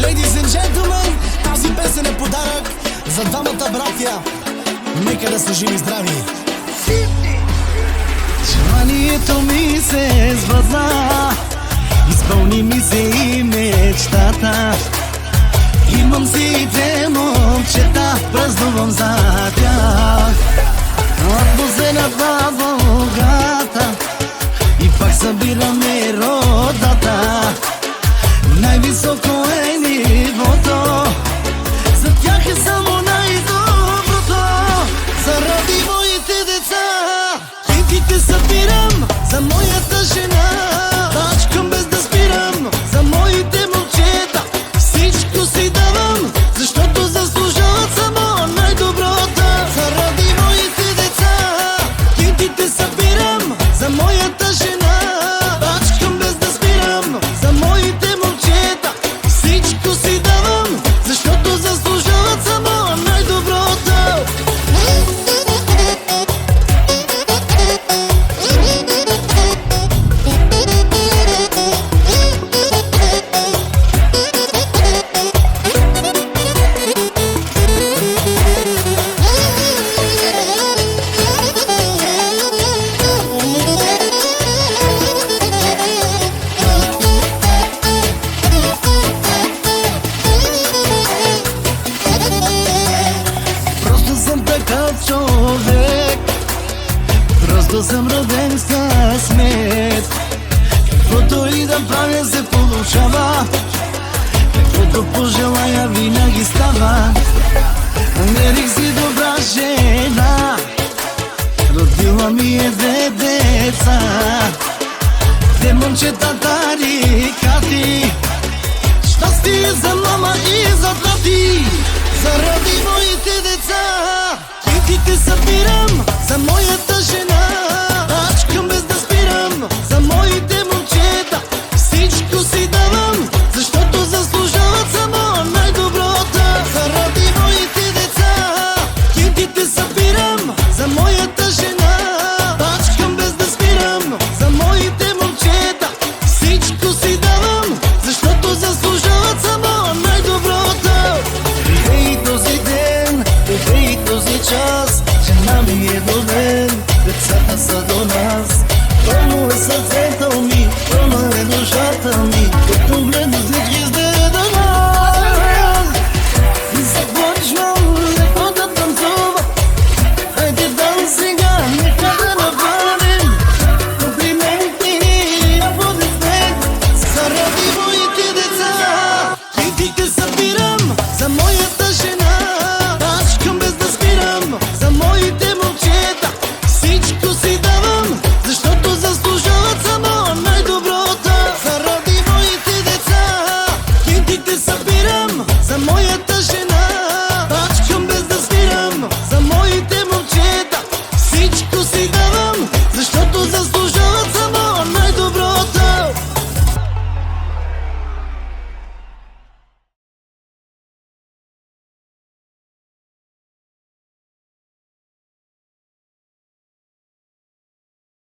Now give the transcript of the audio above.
Ladies and gentlemen, тази песен е подарък за двамата братя. Нека да са живи и здрави. Желанието ми се сбъдна, изпълни ми се и мечтата. Имам си две момчета, празнувам за тях. Отвозената Волгата и пак събираме родата. Най-високо е нивото, за тях е само най-доброто. Заради моите деца кинтите събирам, за моята жена тачкам без да спирам. За моите момчета всичко си давам, защото заслужават само най-доброто. Заради моите деца кинтите събирам, за моята жена тачкам без да спирам. За моите момчета всичко си давам, защото заслужават само най-доброто. Човек, просто съм роден с късмет. Каквото и да правя се получава, каквото пожелая винаги става. Намерих си добра жена, родила ми е две деца. Две момчета тарикати, щастие за мама и за тати. Заради моите деца кинтите събирам, за моята жена тачкам без да спирам. За моите момчета всичко си давам, защото заслужават само най-доброто. Заради моите деца кинтите събирам, за моята жена тачкам без да спирам. За моите момчета всичко си давам.